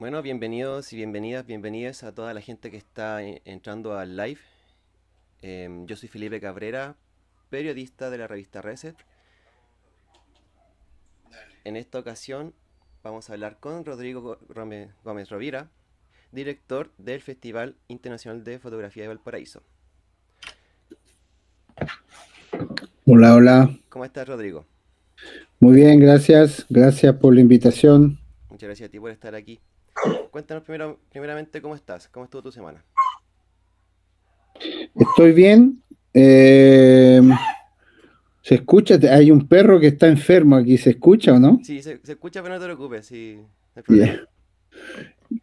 Bueno, bienvenidos y bienvenidas a toda la gente que está entrando al live. Yo soy Felipe Cabrera, periodista de la revista Reset. En esta ocasión vamos a hablar con Rodrigo Gómez Rovira, director del Festival Internacional de Fotografía de Valparaíso. Hola, hola. ¿Cómo estás, Rodrigo? Muy bien, gracias. Gracias por la invitación. Muchas gracias a ti por estar aquí. Cuéntanos primeramente cómo estás, cómo estuvo tu semana. Estoy bien. Eh, ¿Se escucha? Hay un perro que está enfermo aquí. ¿Se escucha o no? Sí, se escucha, pero no te preocupes, sí, no hay problema. Yeah.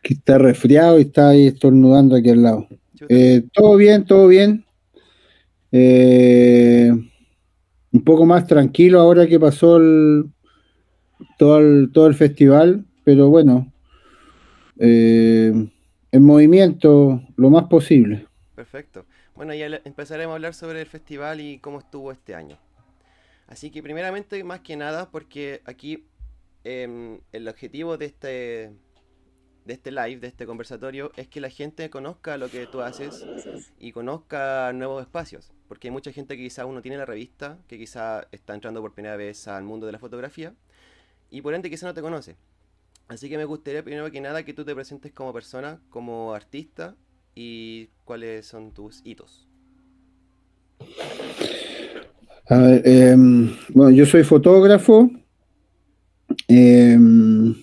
Que está resfriado y está ahí estornudando aquí al lado. Chuta. Todo bien, todo bien. Eh, un poco más tranquilo ahora que pasó todo el festival, pero bueno, eh, en movimiento lo más posible. Perfecto. Bueno, ya empezaremos a hablar sobre el festival y cómo estuvo este año. Así que primeramente, más que nada, porque aquí el objetivo de este live, de este conversatorio, es que la gente conozca lo que tú haces y conozca nuevos espacios. Porque hay mucha gente que quizá uno tiene la revista, que quizá está entrando por primera vez al mundo de la fotografía, y por ende quizá no te conoce. Así que me gustaría primero que nada que tú te presentes como persona, como artista, y cuáles son tus hitos. A ver, bueno, yo soy fotógrafo. em,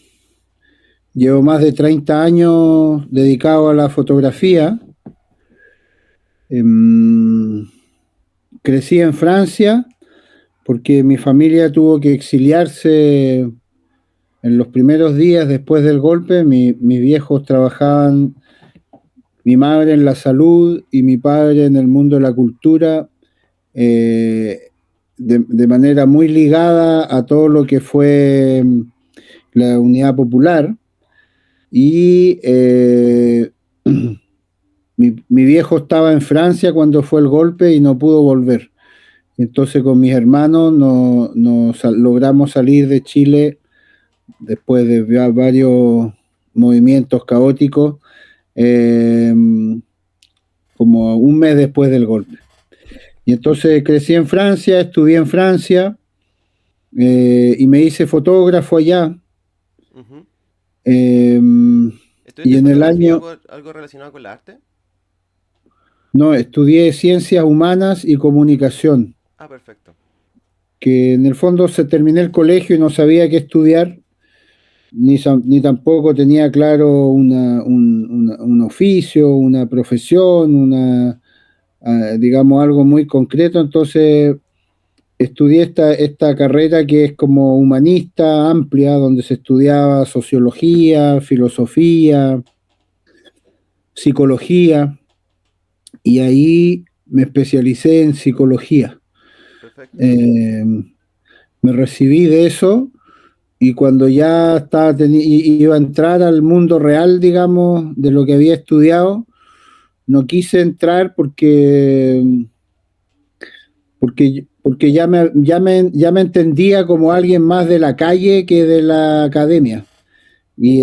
Llevo más de 30 años dedicado a la fotografía. Em, Crecí en Francia porque mi familia tuvo que exiliarse en los primeros días después del golpe. Mis viejos trabajaban, mi madre en la salud y mi padre en el mundo de la cultura, eh, de manera muy ligada a todo lo que fue la Unidad Popular. Y mi viejo estaba en Francia cuando fue el golpe y no pudo volver. Entonces con mis hermanos logramos salir de Chile después de varios movimientos caóticos, eh, como un mes después del golpe. Y entonces crecí en Francia, estudié en Francia, y me hice fotógrafo allá. Ujú. eh, y ¿Estudiaste en el fotografía, año, algo relacionado con el arte? no, estudié ciencias humanas y comunicación, Ah, perfecto. que en el fondo se terminé el colegio y no sabía qué estudiar, ni tampoco tenía claro un oficio, una profesión, digamos, algo muy concreto. Entonces estudié esta carrera que es como humanista amplia, donde se estudiaba sociología, filosofía, psicología, y ahí me especialicé en psicología. Perfecto. Eh, Me recibí de eso. Y cuando ya iba a entrar al mundo real, digamos, de lo que había estudiado, no quise entrar porque ya me entendía como alguien más de la calle que de la academia. Y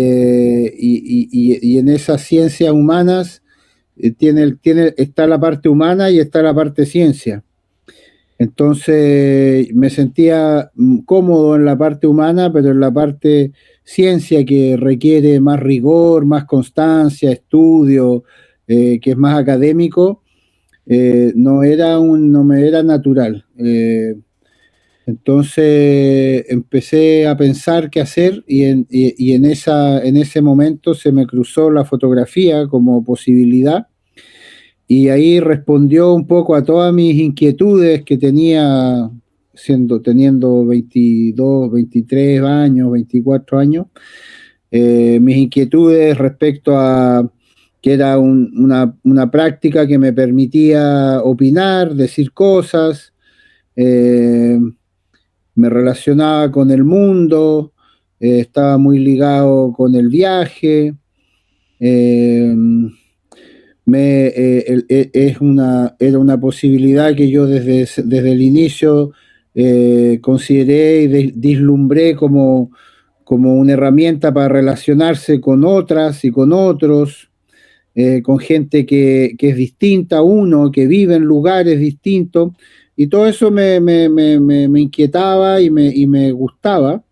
en esas ciencias humanas está la parte humana y está la parte ciencia. Entonces me sentía cómodo en la parte humana, pero en la parte ciencia que requiere más rigor, más constancia, estudio, que es más académico, no me era natural. Entonces empecé a pensar qué hacer y en ese momento se me cruzó la fotografía como posibilidad, y ahí respondió un poco a todas mis inquietudes que tenía teniendo 22, 23 años, 24 años. Mis inquietudes respecto a que era una práctica que me permitía opinar, decir cosas, eh, me relacionaba con el mundo, estaba muy ligado con el viaje. eh, Era una posibilidad que yo desde el inicio consideré y vislumbré como una herramienta para relacionarse con otras y con otros, con gente que es distinta a uno, que vive en lugares distintos, y todo eso me inquietaba y me gustaba.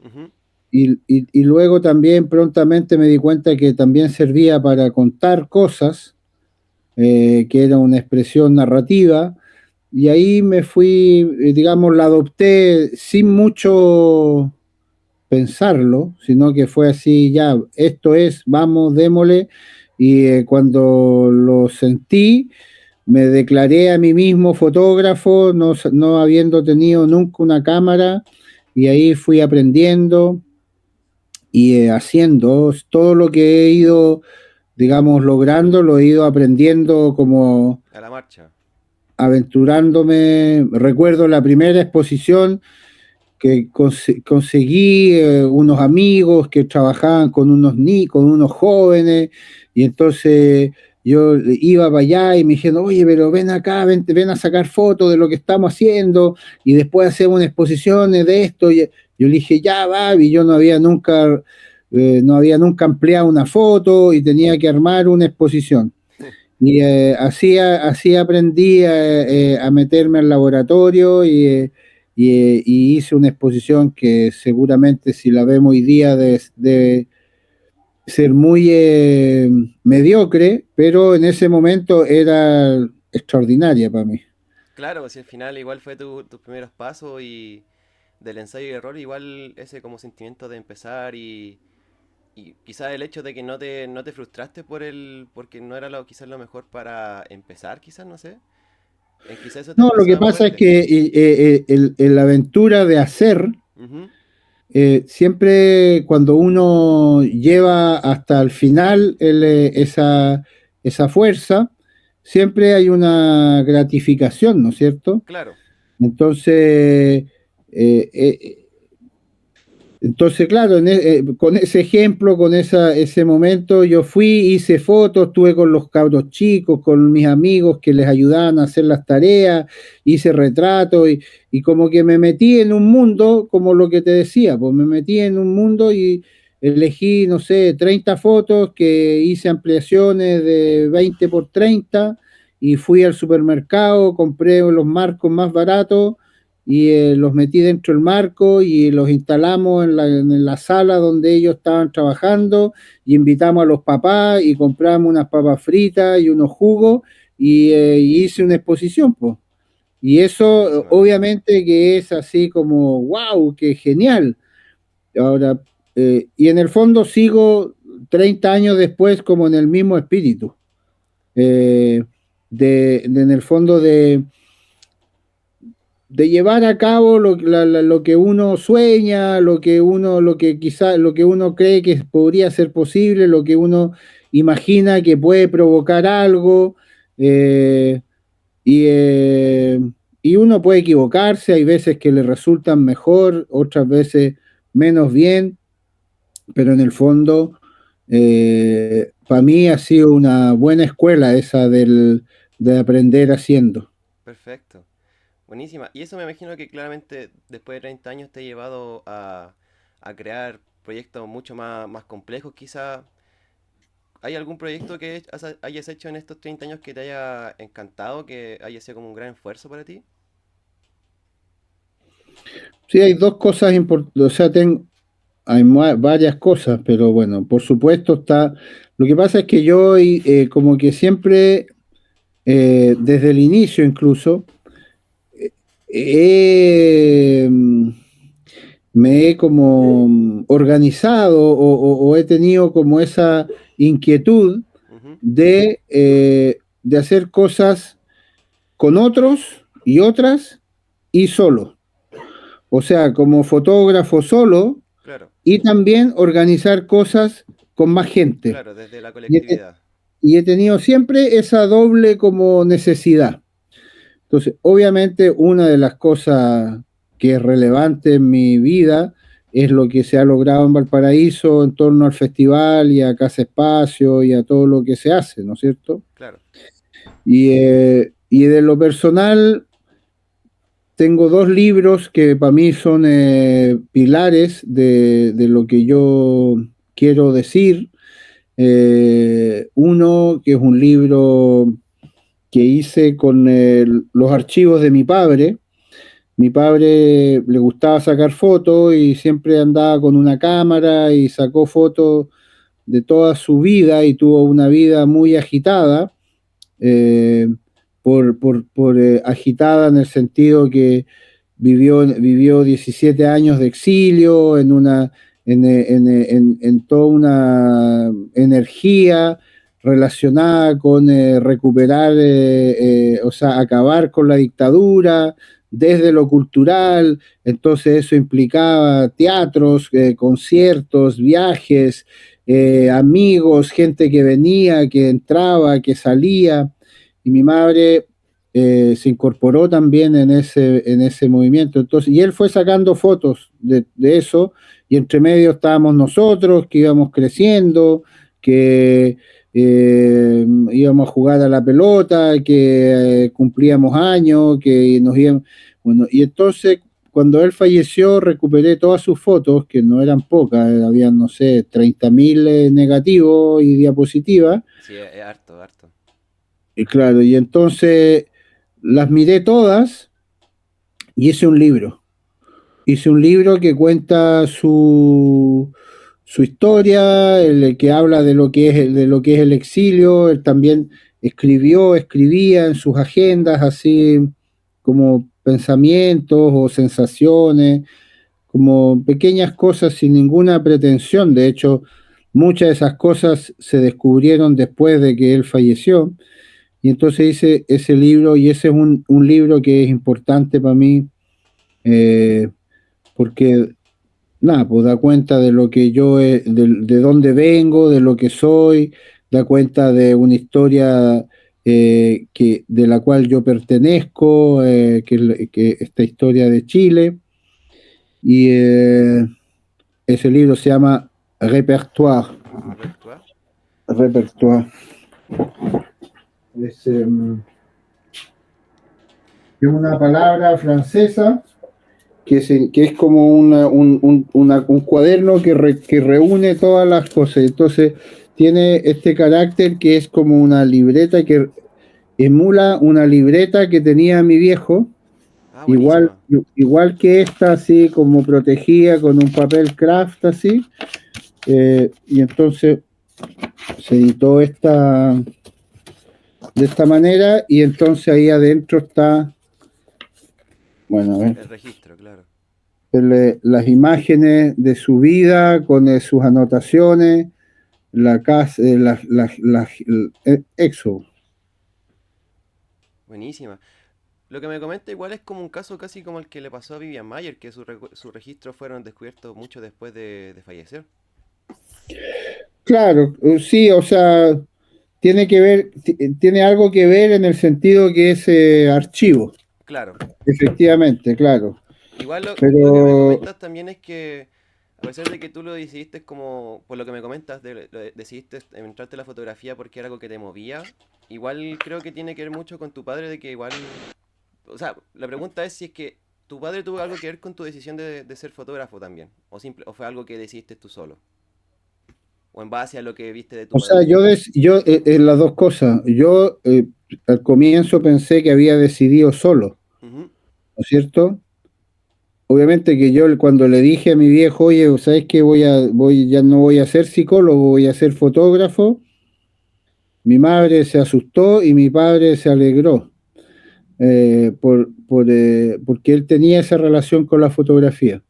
Ujú. Y luego también prontamente me di cuenta que también servía para contar cosas, que era una expresión narrativa, y ahí me fui, digamos, la adopté sin mucho pensarlo, sino que fue así, ya, esto es, vamos, démosle, y cuando lo sentí, me declaré a mí mismo fotógrafo, no habiendo tenido nunca una cámara, y ahí fui aprendiendo y haciendo todo lo que he ido, digamos, logrando, lo he ido aprendiendo como A la marcha. aventurándome. Recuerdo la primera exposición que conseguí unos amigos que trabajaban con con unos jóvenes, y entonces yo iba para allá y me dijeron, oye, pero ven acá, ven a sacar fotos de lo que estamos haciendo y después hacemos una exposición de esto. Y yo le dije, ya va, y yo no había nunca ampliado una foto y tenía que armar una exposición. Y así aprendí a meterme al laboratorio y hice una exposición que seguramente si la vemos hoy día de ser muy mediocre, pero en ese momento era extraordinaria para mí. Claro, pues si al final igual fue tus primeros pasos y del ensayo y error, igual ese como sentimiento de empezar y quizás el hecho de que no te frustraste porque no era quizás lo mejor para empezar, quizás, no sé. Quizás eso te No, lo empezó que a pasa es moverte. que la aventura de hacer, Ujú. siempre cuando uno lleva hasta el final esa fuerza, siempre hay una gratificación, ¿no es cierto? Claro. Entonces, eh, eh, claro, con ese ejemplo, con ese momento, yo fui, hice fotos, estuve con los cabros chicos, con mis amigos que les ayudaban a hacer las tareas, hice retratos y como que me metí en un mundo, como lo que te decía, pues me metí en un mundo y elegí, no sé, 30 fotos, que hice ampliaciones de 20 por 30 y fui al supermercado, compré los marcos más baratos y los metí dentro del marco y los instalamos en la sala donde ellos estaban trabajando y invitamos a los papás y compramos unas papas fritas y unos jugos y hice una exposición, pues. Y eso Buenísima. obviamente que es así como, wow, qué genial. Ahora, y en el fondo sigo 30 años después como en el mismo espíritu, eh, en el fondo de llevar a cabo lo que uno sueña, lo que quizá, lo que uno cree que podría ser posible, lo que uno imagina que puede provocar algo, eh, y, eh, y uno puede equivocarse, hay veces que le resultan mejor, otras veces menos bien, pero en el fondo, para mí ha sido una buena escuela esa de aprender haciendo. Perfecto. Buenísima. Y eso me imagino que claramente después de 30 años te ha llevado a crear proyectos mucho más complejos. Quizá, ¿hay algún proyecto que hayas hecho en estos 30 años que te haya encantado, que haya sido como un gran esfuerzo para ti? Sí, hay dos cosas importantes, o sea, hay varias cosas, pero bueno, por supuesto está. Lo que pasa es que yo como que siempre, desde el inicio incluso, he, me he como organizado o he tenido como esa inquietud Ujú. de hacer cosas con otros y otras y solo. O sea, como fotógrafo solo Claro, y también organizar cosas con más gente. claro, desde la Y he, colectividad. y he tenido siempre esa doble como necesidad. Entonces, obviamente, una de las cosas que es relevante en mi vida es lo que se ha logrado en Valparaíso en torno al festival y a Casa Espacio y a todo lo que se hace, ¿no es cierto? Claro. Y de lo personal, tengo dos libros que para mí son pilares de lo que yo quiero decir. Uno que es un libro que hice con los archivos de mi padre. Mi padre le gustaba sacar fotos y siempre andaba con una cámara y sacó fotos de toda su vida y tuvo una vida muy agitada, eh, agitada en el sentido que vivió 17 años de exilio en toda una energía relacionada con recuperar, o sea, acabar con la dictadura desde lo cultural. Entonces eso implicaba teatros, conciertos, viajes, amigos, gente que venía, que entraba, que salía, y mi madre se incorporó también en ese movimiento. Entonces, y él fue sacando fotos de eso, y entre medio estábamos nosotros, que íbamos creciendo, que íbamos a jugar a la pelota, que cumplíamos años, que nos íbamos... Bueno, y entonces cuando él falleció recuperé todas sus fotos, que no eran pocas, habían, no sé, 30.000 negativos y diapositivas. Sí, es harto, harto. Y claro, y entonces las miré todas y hice un libro. Hice un libro que cuenta su historia, el que habla de lo que es el exilio. Él también escribía en sus agendas así como pensamientos o sensaciones, como pequeñas cosas sin ninguna pretensión. De hecho, muchas de esas cosas se descubrieron después de que él falleció. Y entonces hice ese libro, y ese es un libro que es importante para mí, eh, porque, nada, pues da cuenta de lo que de dónde vengo, de lo que soy, da cuenta de una historia de la cual yo pertenezco, que esta historia de Chile. Y ese libro se llama Repertoire. ¿Repertoire? Repertoire. Es, es una palabra francesa que es como un cuaderno que reúne todas las cosas. Entonces tiene este carácter que es como una libreta que emula una libreta que tenía mi viejo, Ah, igual, buenísima. igual que esta, así como protegida con un papel craft así. Y entonces se editó de esta manera, y entonces ahí adentro está, bueno, a ver, El registro, claro. las imágenes de su vida con sus anotaciones, la casa, Exo. Buenísima. Lo que me comenta igual es como un caso casi como el que le pasó a Vivian Mayer, que sus registros fueron descubiertos mucho después de fallecer. Claro, sí, o sea, tiene algo que ver en el sentido que es archivo, Claro. efectivamente, claro. Igual lo que me Pero, comentas también es que, a pesar de que tú lo decidiste como, por lo que me comentas, decidiste entrarte a la fotografía porque era algo que te movía, igual creo que tiene que ver mucho con tu padre de que igual, o sea, la pregunta es si es que tu padre tuvo algo que ver con tu decisión de ser fotógrafo también, o fue algo que decidiste tú solo, o en base a lo que viste de tu o sea, padre. las dos cosas. Yo al comienzo pensé que había decidido solo, Ujú. ¿no es cierto? Obviamente que yo cuando le dije a mi viejo, oye, ¿sabes qué? Ya no voy a ser psicólogo, voy a ser fotógrafo. Mi madre se asustó y mi padre se alegró, porque él tenía esa relación con la fotografía.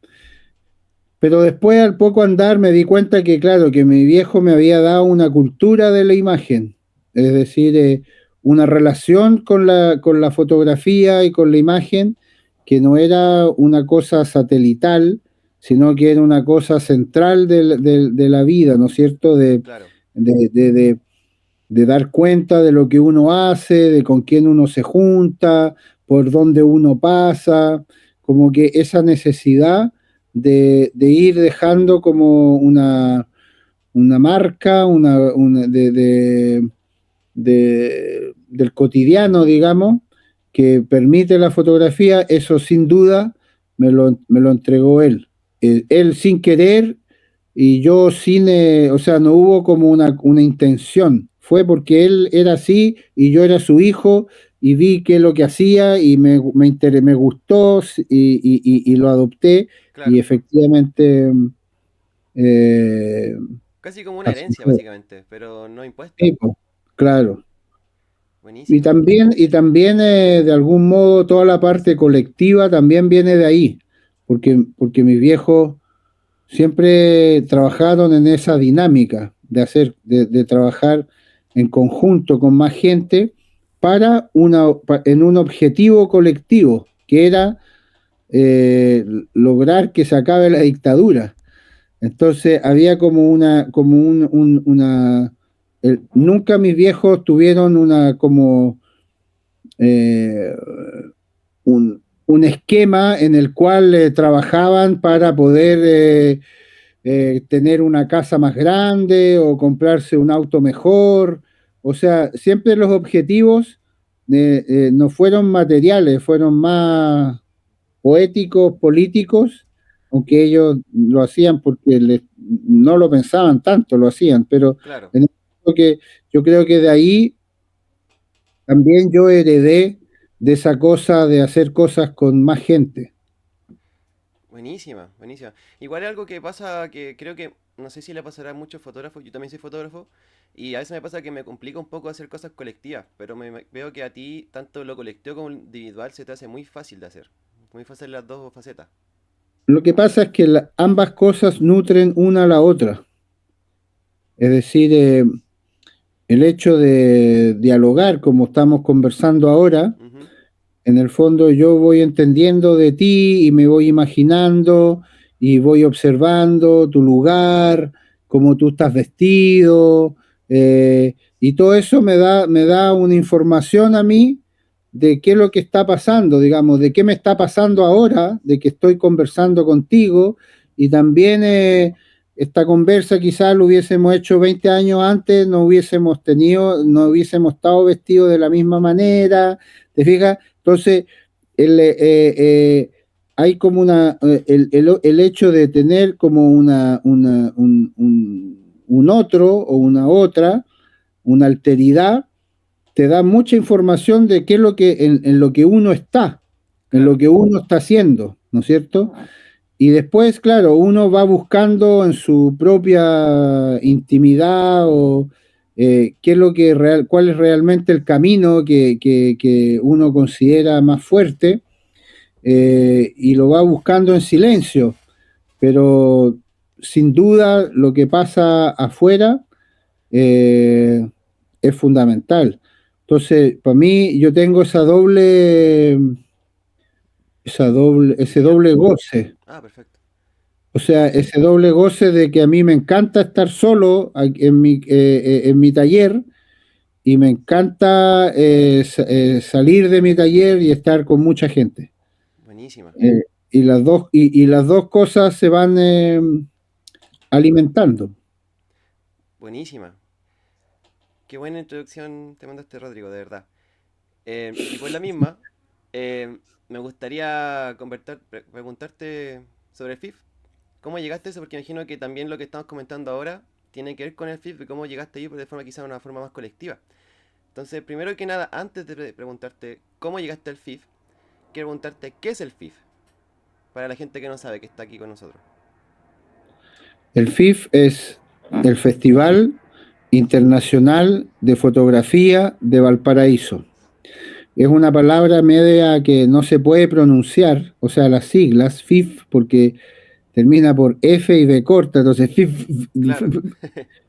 Pero después, al poco andar, me di cuenta que, claro, que mi viejo me había dado una cultura de la imagen, es decir, una relación con la fotografía y con la imagen, que no era una cosa satelital, sino que era una cosa central de la vida, ¿no es cierto? Claro, De, de, de, de dar cuenta de lo que uno hace, de con quién uno se junta, por dónde uno pasa, como que esa necesidad de ir dejando como una marca del cotidiano, digamos, que permite la fotografía, eso sin duda me lo entregó él. Él sin querer y yo sin, o sea, no hubo como una intención. Fue porque él era así y yo era su hijo y vi qué es lo que hacía y me gustó y lo adopté y Claro. efectivamente eh, Casi como una así herencia, fue. básicamente, pero no impuesta. Sí, po, claro. Buenísima. Y también de algún modo toda la parte colectiva también viene de ahí, porque mis viejos siempre trabajaron en esa dinámica de trabajar en conjunto con más gente en un objetivo colectivo, que era lograr que se acabe la dictadura. Entonces había como nunca mis viejos tuvieron eh, un esquema en el cual trabajaban para poder tener una casa más grande o comprarse un auto mejor. O sea, siempre los objetivos no fueron materiales, fueron más poéticos, políticos, aunque ellos lo hacían porque no lo pensaban tanto, lo hacían, pero Claro. en el sentido que yo creo que de ahí también yo heredé de esa cosa de hacer cosas con más gente. Buenísima, buenísima. Igual es algo que pasa que creo que, no sé si le pasará a muchos fotógrafos, yo también soy fotógrafo, y a veces me pasa que me complica un poco hacer cosas colectivas, pero veo que a ti tanto lo colectivo como lo individual se te hace muy fácil de hacer. Muy fácil las dos facetas. Lo que pasa es que ambas cosas nutren una a la otra. Es decir, el hecho de dialogar como estamos conversando ahora, Ujú. en el fondo yo voy entendiendo de ti y me voy imaginando y voy observando tu lugar, cómo tú estás vestido, y todo eso me da una información a mí de qué es lo que está pasando, digamos, de qué me está pasando ahora, de que estoy conversando contigo, y también esta conversa quizás lo hubiésemos hecho 20 años antes, no hubiésemos estado vestidos de la misma manera, ¿te fijas? Entonces, el, hay como el hecho de tener como un otro o una otra, una alteridad, te da mucha información de qué es lo que, en lo que uno está, en lo Claro, que uno está haciendo, ¿no es cierto? Y después, claro, uno va buscando en su propia intimidad o qué es lo que cuál es realmente el camino que uno considera más fuerte y lo va buscando en silencio. Pero sin duda lo que pasa afuera eh, es fundamental. Entonces, para mí, yo tengo ese habilidad. doble goce. Ah, perfecto. O sea, ese doble goce de que a mí me encanta estar solo en mi taller y me encanta salir de mi taller y estar con mucha gente. Buenísima, Y las dos cosas se van alimentando. buenísima. Qué buena introducción te mandaste, Rodrigo, de verdad. Y por la misma, me gustaría preguntarte sobre el FIF. ¿Cómo llegaste a eso? Porque imagino que también lo que estamos comentando ahora tiene que ver con el FIF y cómo llegaste ahí, pero de forma quizá una forma más colectiva. Entonces, primero que nada, antes de preguntarte cómo llegaste al FIF, quiero preguntarte qué es el FIF, para la gente que no sabe que está aquí con nosotros. El FIF es el Festival Internacional de Fotografía de Valparaíso. Es una palabra media que no se puede pronunciar, o sea, las siglas FIF, porque termina por F y B corta, entonces FIF. Claro,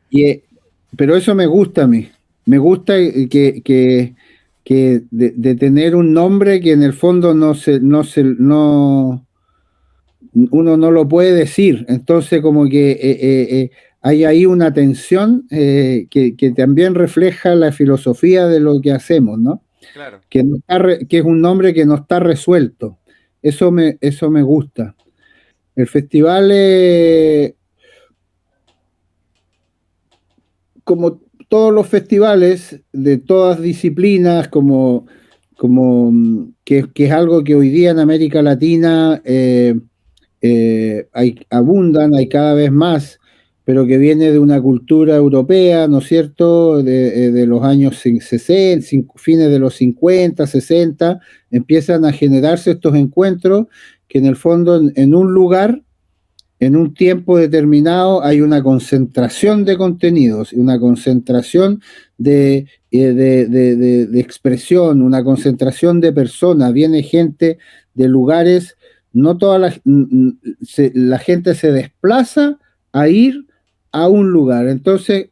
Y, pero eso me gusta a mí. Me gusta que de tener un nombre que en el fondo uno no lo puede decir. Entonces, como que hay ahí una tensión que también refleja la filosofía de lo que hacemos, ¿no? claro, Que es un nombre que no está resuelto. Eso me gusta. El festival, como todos los festivales de todas disciplinas, como que es algo que hoy día en América Latina hay cada vez más, pero que viene de una cultura europea, ¿no es cierto?, de los años 60, fines de los 50, 60, empiezan a generarse estos encuentros que en el fondo en un lugar, en un tiempo determinado, hay una concentración de contenidos, una concentración de expresión, una concentración de personas, viene gente de lugares, no toda la gente se desplaza a ir a un lugar. Entonces,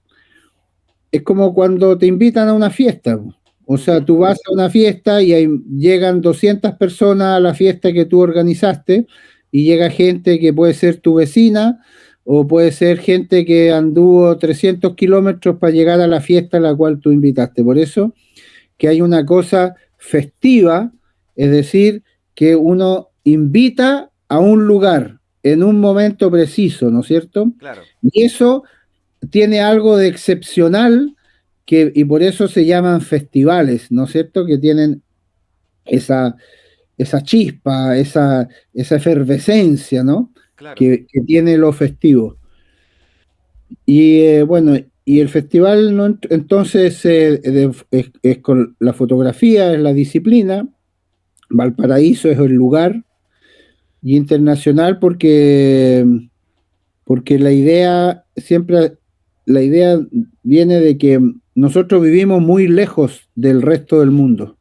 es como cuando te invitan a una fiesta. O sea, tú vas a una fiesta y llegan 200 personas a la fiesta que tú organizaste y llega gente que puede ser tu vecina o puede ser gente que anduvo 300 kilómetros para llegar a la fiesta a la cual tú invitaste. Por eso que hay una cosa festiva, es decir, que uno invita a un lugar en un momento preciso, ¿no es cierto? Claro. Y eso tiene algo de excepcional y por eso se llaman festivales, ¿no es cierto? Que tienen esa chispa, esa efervescencia, ¿no? Claro. Que tiene lo festivo. Y bueno, y el festival, ¿no? Entonces es con la fotografía, es la disciplina, Valparaíso es el lugar, y internacional porque la idea viene de que nosotros vivimos muy lejos del resto del mundo.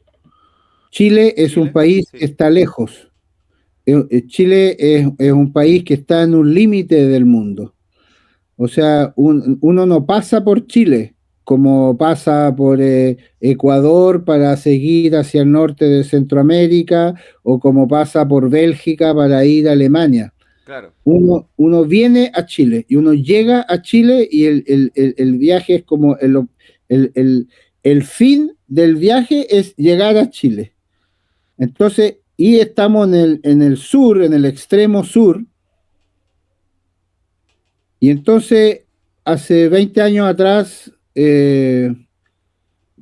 Chile es un Chile, país sí. que está lejos. Chile es un país que está en un límite del mundo. O sea, uno no pasa por Chile como pasa por Ecuador para seguir hacia el norte de Centroamérica o como pasa por Bélgica para ir a Alemania. Claro. Uno viene a Chile y uno llega a Chile y el viaje es como el fin del viaje es llegar a Chile. Entonces, y estamos en el sur, en el extremo sur, y entonces hace 20 años atrás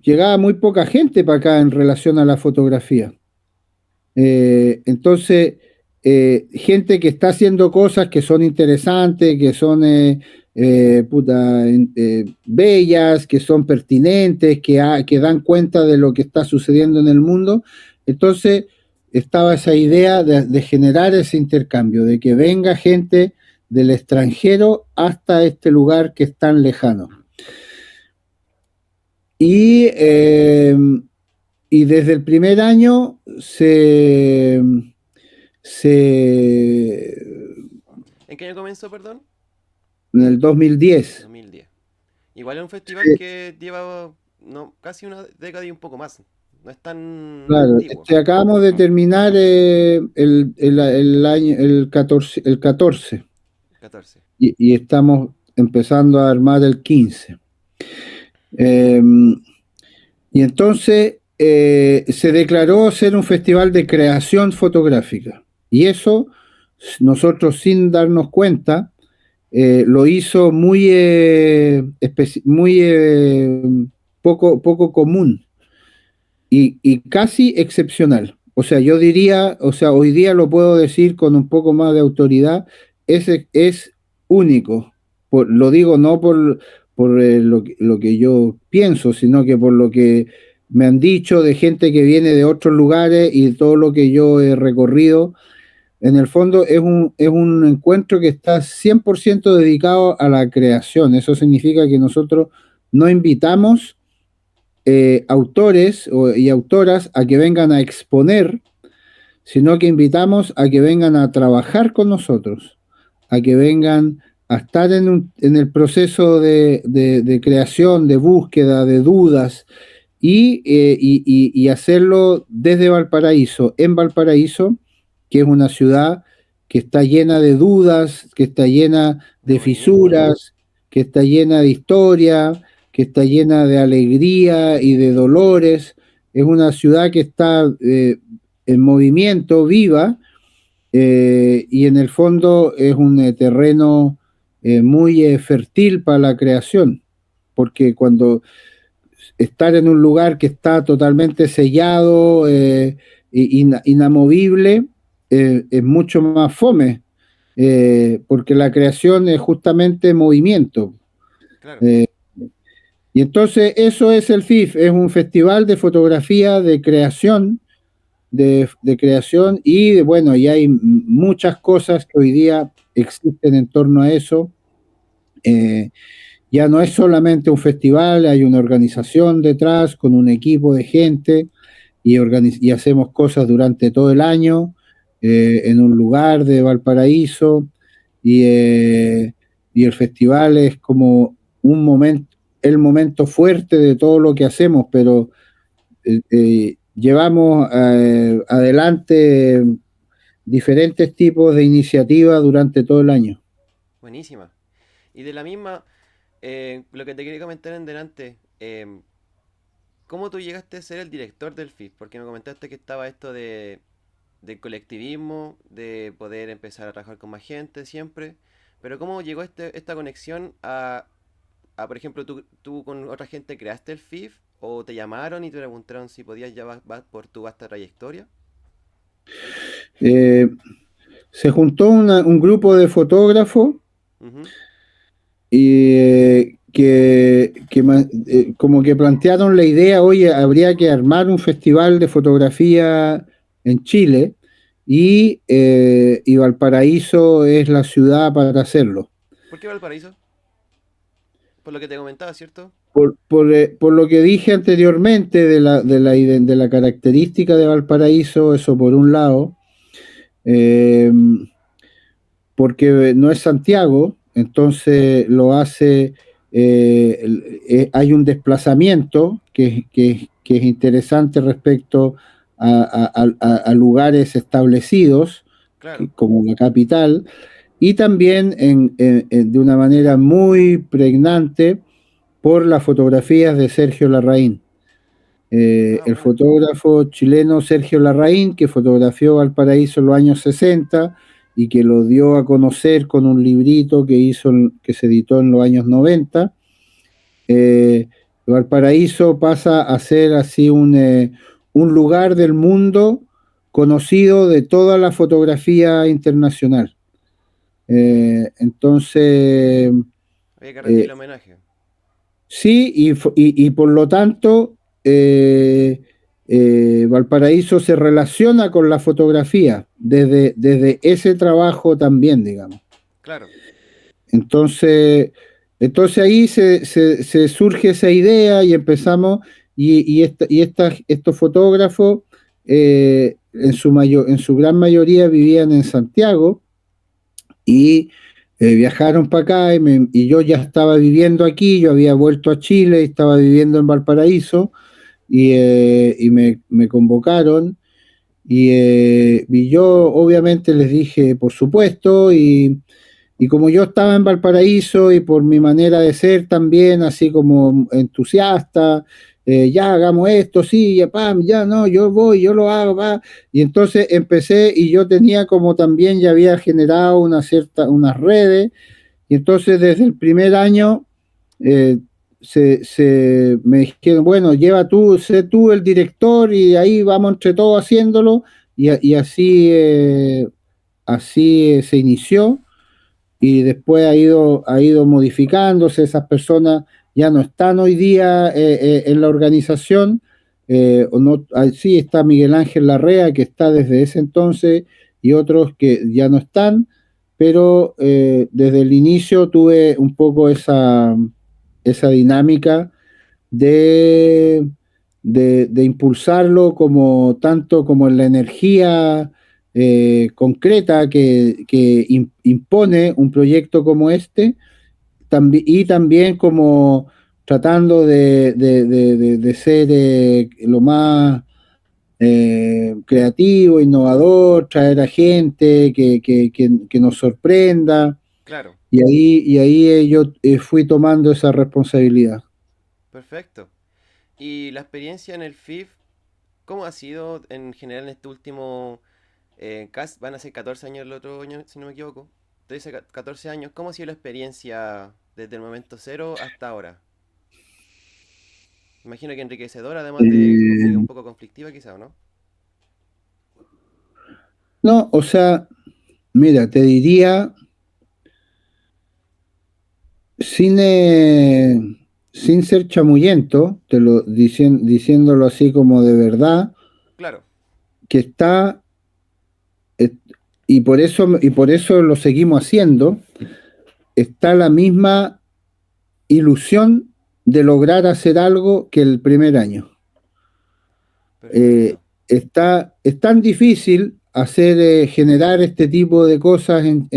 llegaba muy poca gente para acá en relación a la fotografía. Entonces, gente que está haciendo cosas que son interesantes, que son bellas, que son pertinentes, que dan cuenta de lo que está sucediendo en el mundo. Entonces, estaba esa idea de generar ese intercambio, de que venga gente del extranjero hasta este lugar que es tan lejano. Y desde el primer año ¿En qué año comenzó, perdón? en el 2010. 2010. Igual es un festival que lleva casi una década y un poco más. No es tan Claro, antiguo. acabamos de terminar el año, el 14 14. y estamos empezando a armar el 15. Y entonces se declaró ser un festival de creación fotográfica. Y eso, nosotros sin darnos cuenta, lo hizo muy poco común y casi excepcional. O sea, yo diría, o sea, hoy día lo puedo decir con un poco más de autoridad, es único. Lo digo no por lo que yo pienso, sino que por lo que me han dicho de gente que viene de otros lugares y todo lo que yo he recorrido. En el fondo es un encuentro que está 100% dedicado a la creación. Eso significa que nosotros no invitamos autores y autoras a que vengan a exponer, sino que invitamos a que vengan a trabajar con nosotros, a que vengan a estar en el proceso de creación, de búsqueda, de dudas, y hacerlo desde Valparaíso, en Valparaíso, que es una ciudad que está llena de dudas, que está llena De de movimiento. fisuras, que está llena de historia, que está llena de alegría y de dolores. Es una ciudad que está en movimiento, viva, y en el fondo es un terreno muy fértil para la creación, porque cuando estar en un lugar que está totalmente sellado, inamovible, es mucho más fome, porque la creación es justamente movimiento. Claro, Eh, y entonces eso es el FIF, es un festival de fotografía de creación, de creación y bueno, y hay muchas cosas que hoy día existen en torno a eso. Eh, ya no es solamente un festival, hay una organización detrás con un equipo de gente y hacemos cosas durante todo el año en un lugar de Valparaíso y, y el festival es como un momento, el momento fuerte de todo lo que hacemos, pero llevamos adelante diferentes tipos de iniciativas durante todo el año. buenísima. Y de la misma, lo que te quería comentar en delante, ¿cómo tú llegaste a ser el director del FIF? Porque me comentaste que estaba esto del colectivismo, de poder empezar a trabajar con más gente siempre, pero ¿cómo llegó esta conexión por ejemplo, tú con otra gente creaste el FIF o te llamaron y te preguntaron si podías ya por tu vasta trayectoria? Eh, Se juntó un grupo de fotógrafos Ujú. y como que plantearon la idea, oye, habría que armar un festival de fotografía en Chile y Valparaíso es la ciudad para hacerlo. ¿Por qué Valparaíso? Por lo que te comentaba, ¿cierto? Por lo que dije anteriormente de la característica de Valparaíso, eso por un lado, eh, porque no es Santiago, entonces lo hace, hay un desplazamiento que es interesante respecto a lugares establecidos, Claro. como la capital, y también de una manera muy pregnante por las fotografías de Sergio Larraín. Ah, El buena. fotógrafo chileno Sergio Larraín, que fotografió Valparaíso en los años 60 y que lo dio a conocer con un librito que se editó en los años 90. eh, Valparaíso pasa a ser así un lugar del mundo conocido de toda la fotografía internacional. Entonces, Había que eh, rendirle homenaje. sí, y por lo tanto, Valparaíso se relaciona con la fotografía desde ese trabajo también, digamos. Claro. Entonces, entonces ahí se surge esa idea y empezamos, estos fotógrafos en su gran mayoría vivían en Santiago y viajaron para acá y yo ya estaba viviendo aquí, yo había vuelto a Chile, estaba viviendo en Valparaíso me convocaron y yo obviamente les dije por supuesto y como yo estaba en Valparaíso y por mi manera de ser también, así como entusiasta, ya hagamos esto, sí, ya, pam, ya no, yo voy, yo lo hago, va. Y entonces empecé y yo tenía como también ya había generado unas redes, y entonces desde el primer año eh, me dijeron, bueno, lleva tú, sé tú el director y ahí vamos entre todos haciéndolo, y así, así se inició y después ha ido modificándose, esas personas ya no están hoy día en la organización, o no, sí está Miguel Ángel Larrea, que está desde ese entonces, y otros que ya no están, pero desde el inicio tuve un poco esa dinámica de, de impulsarlo como tanto como en la energía concreta que impone un proyecto como este, y también como tratando de ser lo más creativo, innovador, traer a gente que nos sorprenda, Claro. y ahí yo fui tomando esa responsabilidad. Perfecto. ¿Y la experiencia en el FIF, cómo ha sido en general en este último van a ser 14 años el otro año, si no me equivoco? Entonces, 14 años, ¿cómo ha sido la experiencia desde el momento cero hasta ahora? Imagino que enriquecedora, además de un Eh, poco conflictiva quizá, ¿o no? no, o sea, mira, te diría, sin, sin ser chamullento, diciéndolo así como de verdad, Claro, que está, eh, y por eso lo seguimos haciendo, está la misma ilusión de lograr hacer algo que el primer año. perfecto. Es tan difícil hacer, generar este tipo de cosas en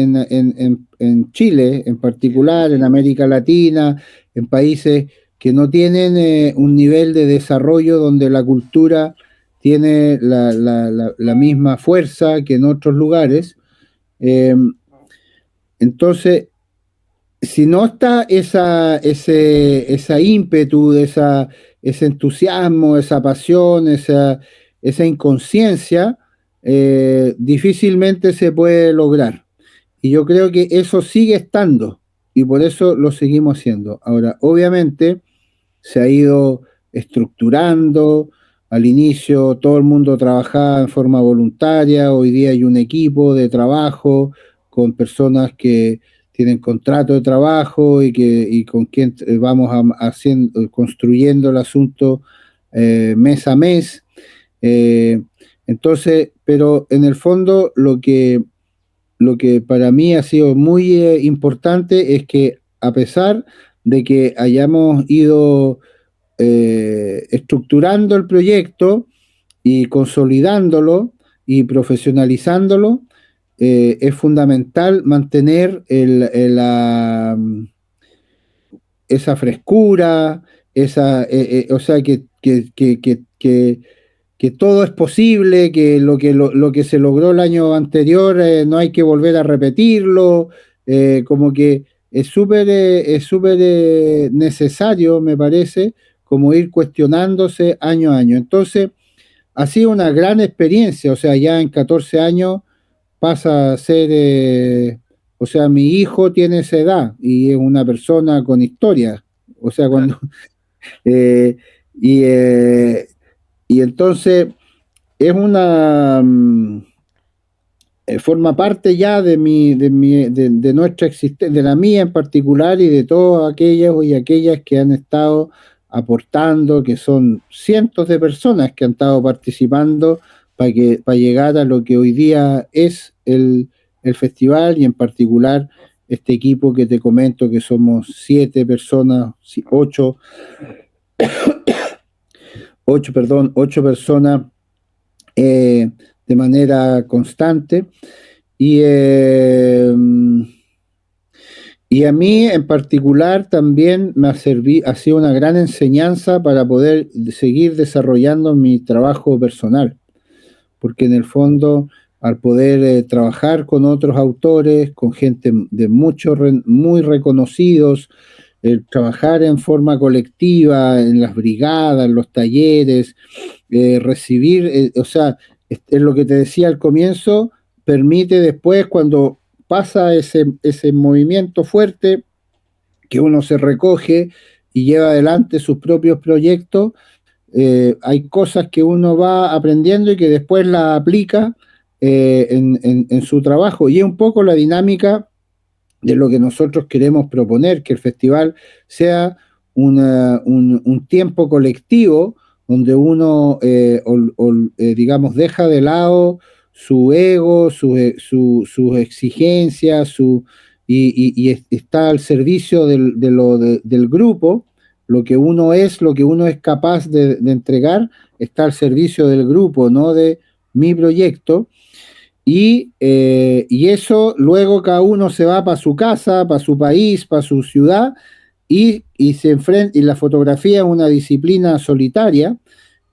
Chile, en Sí, me particular, en imagino. América Latina, en países que no tienen un nivel de desarrollo donde la cultura tiene la misma fuerza que en otros lugares. Eh, entonces, si no está esa ímpetu, ese entusiasmo, esa pasión, esa inconsciencia, difícilmente se puede lograr. Y yo creo que eso sigue estando y por eso lo seguimos haciendo. Ahora, obviamente, se ha ido estructurando. Al inicio todo el mundo trabajaba en forma voluntaria, hoy día hay un equipo de trabajo con personas que tienen contrato de trabajo y con quien vamos haciendo, construyendo el asunto mes a mes. Eh, entonces, pero en el fondo lo que para mí ha sido muy importante es que a pesar de que hayamos ido estructurando el proyecto y consolidándolo y profesionalizándolo, es fundamental mantener esa frescura, o sea, que todo es posible, que lo que se logró el año anterior no hay que volver a repetirlo, como que es súper necesario, me parece, como ir cuestionándose año a año. Entonces, ha sido una gran experiencia, o sea, ya en 14 años pasa a ser, o sea, mi hijo tiene esa edad y es una persona con historia, o sea, Claro. cuando, eh, y, eh, y entonces es una, forma parte ya de nuestra existencia, de la mía en particular y de todos aquellos y aquellas que han estado aportando, que son cientos de personas que han estado participando para llegar a lo que hoy día es el festival y en particular este equipo que te comento que somos 7 personas, sí, ocho personas eh, de manera constante. Y, y a mí en particular también ha sido una gran enseñanza para poder seguir desarrollando mi trabajo personal, porque en el fondo al poder trabajar con otros autores, con gente de muy reconocidos, trabajar en forma colectiva, en las brigadas, en los talleres, recibir, o sea, es lo que te decía al comienzo, permite después cuando pasa ese movimiento fuerte, que uno se recoge y lleva adelante sus propios proyectos, hay cosas que uno va aprendiendo y que después la aplica en su trabajo. Y es un poco la dinámica de lo que nosotros queremos proponer, que el festival sea un tiempo colectivo donde uno, digamos, deja de lado su ego, sus exigencias, está al servicio del grupo. Lo que uno es, lo que uno es capaz de entregar, está al servicio del grupo, no de mi proyecto. Y eso luego cada uno se va para su casa, para su país, para su ciudad, y se enfrenta, y la fotografía es una disciplina solitaria,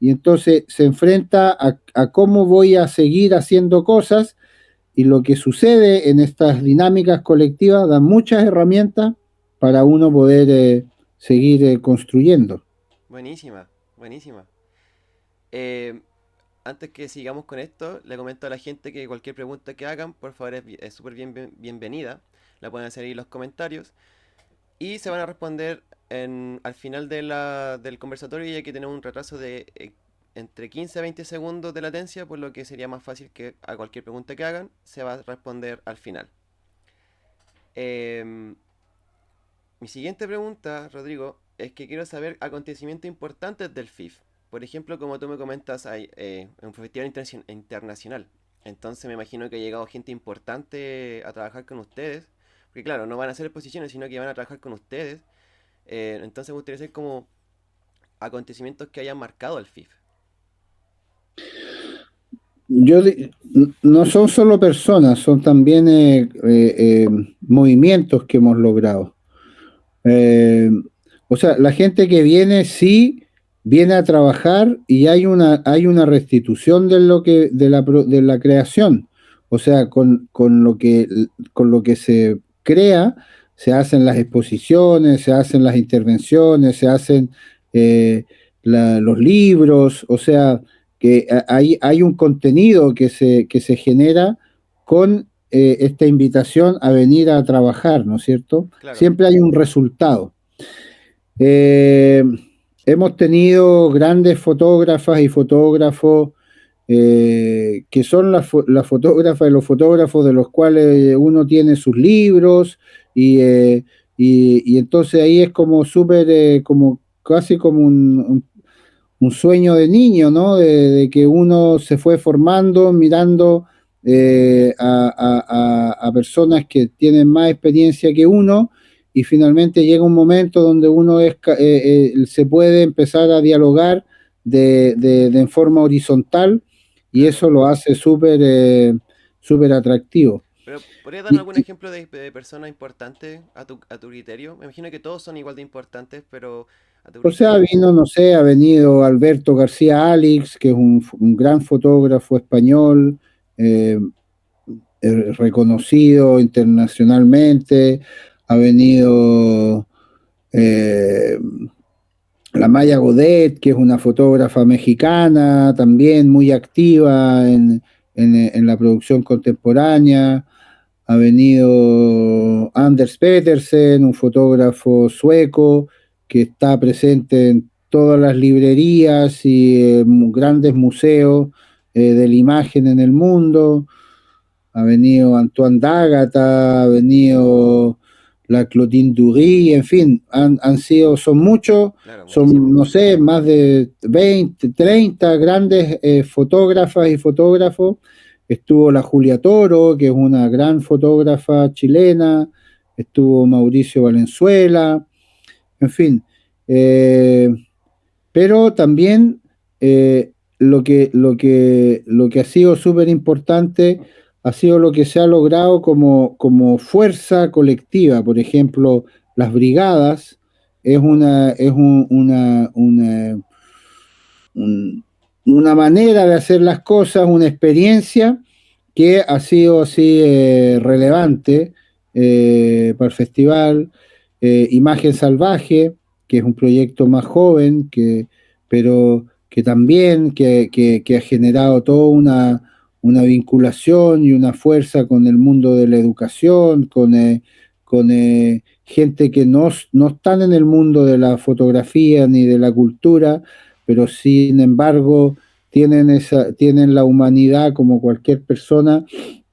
y entonces se enfrenta a cómo voy a seguir haciendo cosas, y lo que sucede en estas dinámicas colectivas da muchas herramientas para uno poder seguir construyendo. Buenísima, buenísima. Eh, Antes que sigamos con esto, le comento a la gente que cualquier pregunta que hagan, por favor, es súper bienvenida. La pueden hacer ahí en los comentarios y se van a responder al final del conversatorio, ya que tenemos un retraso de entre 15 a 20 segundos de latencia, por lo que sería más fácil que a cualquier pregunta que hagan se va a responder al final. Em, Mi siguiente pregunta, Rodrigo, es que quiero saber acontecimientos importantes del FIF. Por ejemplo, como tú me comentas, hay un festival internacional. Entonces me imagino que ha llegado gente importante a trabajar con ustedes. Porque claro, no van a hacer exposiciones, sino que van a trabajar con ustedes. Entonces me gustaría saber como acontecimientos que hayan marcado el FIF. No son solo personas, son también movimientos que hemos logrado. Eh, o sea, la gente que viene sí viene a trabajar y hay una restitución de lo que, de la creación. O sea, con lo que se crea, se hacen las exposiciones, se hacen las intervenciones, se hacen eh, los libros, o sea, que hay un contenido que se genera con esta invitación a venir a trabajar, ¿no es cierto? Claro, Siempre hay un resultado. Eh, Hemos tenido grandes fotógrafas y fotógrafos que son las fotógrafas y los fotógrafos de los cuales uno tiene sus libros y entonces ahí es como súper, como casi como un sueño de niño, ¿no? De que uno se fue formando mirando a personas que tienen más experiencia que uno y finalmente llega un momento donde uno se puede empezar a dialogar en forma horizontal y claro. eso lo hace súper atractivo. Pero, ¿podrías darme Y, algún ejemplo de personas importantes a tu criterio? Me imagino que todos son igual de importantes, pero a tu o sea, criterio. vino, no sé, ha venido Alberto García Alix, que es un gran fotógrafo español, eh, reconocido internacionalmente, ha venido eh, la Maya Godet, que es una fotógrafa mexicana, también muy activa en la producción contemporánea, ha venido Anders Petersen, un fotógrafo sueco que está presente en todas las librerías y grandes museos de la imagen en el mundo. Ha venido Antoine D'Agata, ha venido la Clotilde Dury, en fin, son muchos, Claro, son, muchísimo. no sé, más de 20, 30 grandes fotógrafas y fotógrafos. Estuvo la Julia Toro, que es una gran fotógrafa chilena, estuvo Mauricio Valenzuela, en fin. Eh, pero también lo que ha sido súper importante ha sido lo que se ha logrado como fuerza colectiva. Por ejemplo, las brigadas es una manera de hacer las cosas, una experiencia que ha sido así relevante para el festival. Imagen Salvaje, que es un proyecto más joven, pero que también que ha generado toda una vinculación y una fuerza con el mundo de la educación, con gente que no están en el mundo de la fotografía ni de la cultura, pero sin embargo tienen la humanidad como cualquier persona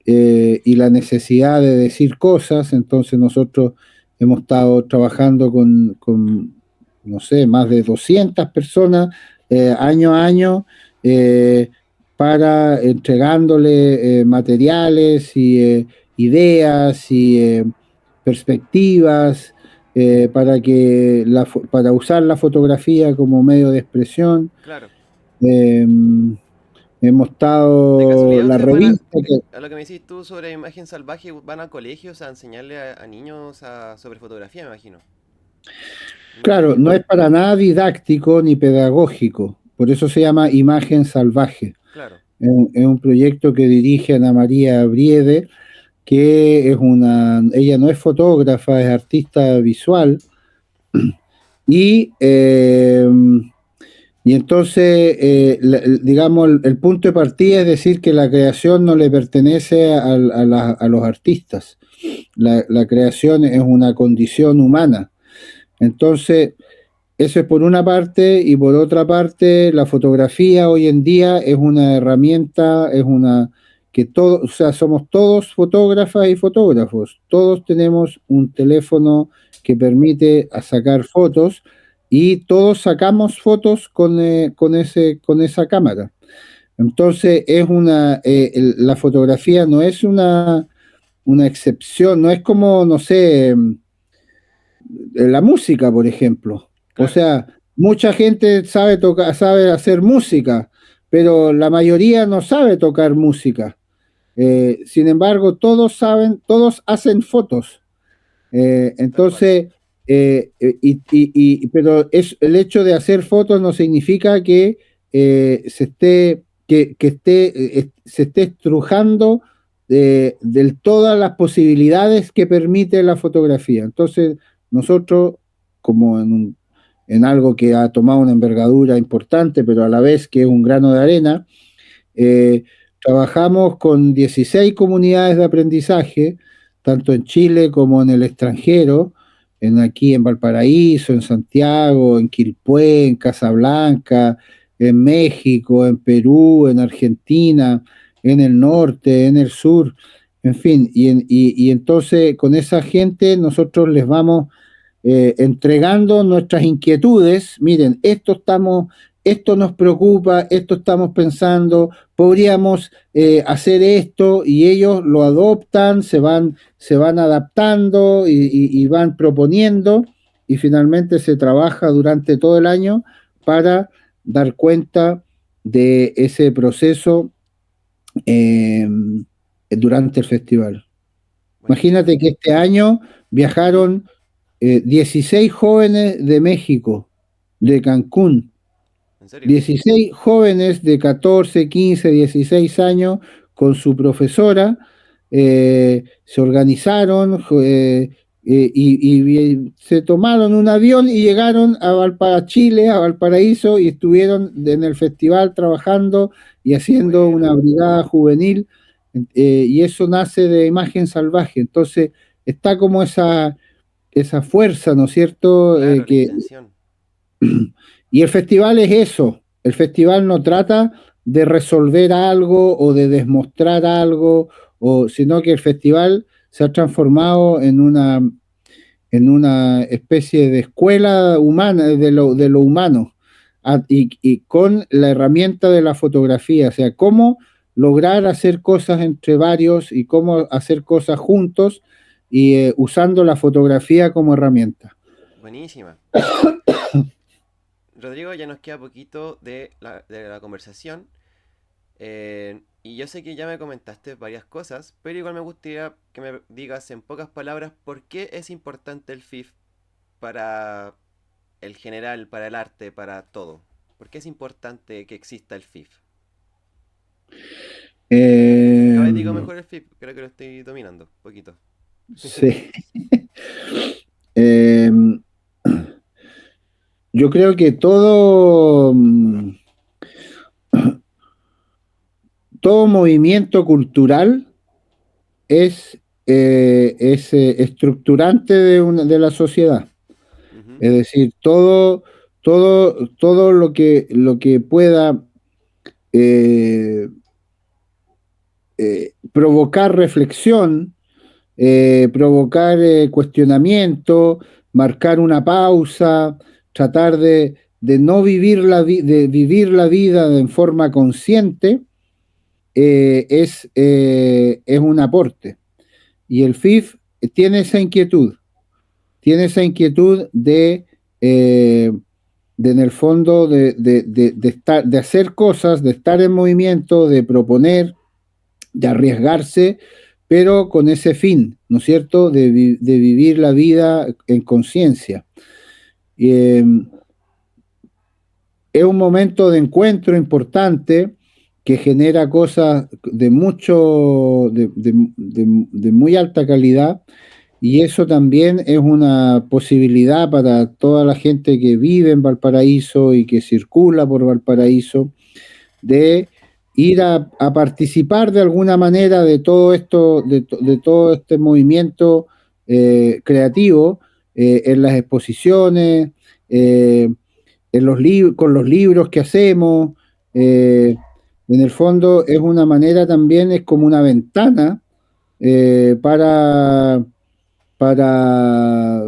y la necesidad de decir cosas. Entonces nosotros hemos estado trabajando no sé, más de 200 personas año a año eh, para entregándole materiales y ideas y perspectivas para usar la fotografía como medio de expresión. Claro. Eh, Hemos De estado, casualidad, la ustedes van revista, que, a lo que me decís tú sobre imagen salvaje, van a colegios a enseñarle a niños sobre fotografía, me imagino. En un claro, colegio. no es para nada didáctico ni pedagógico, por eso se llama Imagen Salvaje. Claro, Es un proyecto que dirige Ana María Briede, que ella no es fotógrafa, es artista visual, y, eh, y entonces, digamos, el punto de partida es decir que la creación no le pertenece a los artistas, la creación es una condición humana. Entonces, eso es por una parte, y por otra parte, la fotografía hoy en día es una herramienta, es una que todo, o sea, somos todos fotógrafas y fotógrafos, todos tenemos un teléfono que permite sacar fotos y todos sacamos fotos con esa cámara. Entonces, la fotografía no es una excepción, no es como, no sé, la música, por ejemplo. O Claro, sea, mucha gente sabe tocar, sabe hacer música, pero la mayoría no sabe tocar música. Sin embargo, todos saben, todos hacen fotos. tal cual. Entonces, pero el hecho de hacer fotos no significa que se esté estrujando de todas las posibilidades que permite la fotografía. Entonces, nosotros, como en algo que ha tomado una envergadura importante, pero a la vez que es un grano de arena, eh, trabajamos con 16 comunidades de aprendizaje, tanto en Chile como en el extranjero, aquí en Valparaíso, en Santiago, en Quilpué, en Casablanca, en México, en Perú, en Argentina, en el norte, en el sur, en fin. Y entonces con esa gente nosotros les vamos entregando nuestras inquietudes. Miren, esto nos preocupa, esto estamos pensando, podríamos hacer esto, y ellos lo adoptan, se van adaptando y van proponiendo, y finalmente se trabaja durante todo el año para dar cuenta de ese proceso eh, durante el festival. Buenísima. Imagínate que este año viajaron 16 jóvenes de México, de Cancún, ¿En serio? 16 jóvenes de 14, 15, 16 años con su profesora, se organizaron y se tomaron un avión y llegaron Chile, a Valparaíso, y estuvieron en el festival trabajando y Qué haciendo bueno. una brigada juvenil, y eso nace de Imagen Salvaje. Entonces, está como esa fuerza, ¿no es cierto? Claro, la intención. Y el festival es eso. El festival no trata de resolver algo o de demostrar algo, sino que el festival se ha transformado en una especie de escuela humana, de lo humano, y con la herramienta de la fotografía, o sea, cómo lograr hacer cosas entre varios y cómo hacer cosas juntos, y usando la fotografía como herramienta. Buenísima. Rodrigo, ya nos queda poquito de la conversación. Y yo sé que ya me comentaste varias cosas, pero igual me gustaría que me digas en pocas palabras por qué es importante el FIF para el general, para el arte, para todo. ¿Por qué es importante que exista el FIF? Cada Eh, vez digo mejor el FIF, creo que lo estoy dominando un poquito. sí. Eh, yo creo que todo movimiento cultural es estructurante de la sociedad. Ujú. Es decir, todo lo que pueda eh, provocar reflexión, provocar cuestionamiento, marcar una pausa, tratar de no vivir de vivir la vida en forma consciente, es un aporte. Y el FIF tiene esa inquietud eh, de en el fondo, de hacer cosas, de estar en movimiento, de proponer, de arriesgarse, pero con ese fin, ¿no es cierto?, de vivir la vida en conciencia. Eh, es un momento de encuentro importante que genera cosas de muy alta calidad, y eso también es una posibilidad para toda la gente que vive en Valparaíso y que circula por Valparaíso, de ir a participar de alguna manera de todo esto, de todo este movimiento creativo, en las exposiciones, con los libros que hacemos. En el fondo es una manera también, es como una ventana para, para,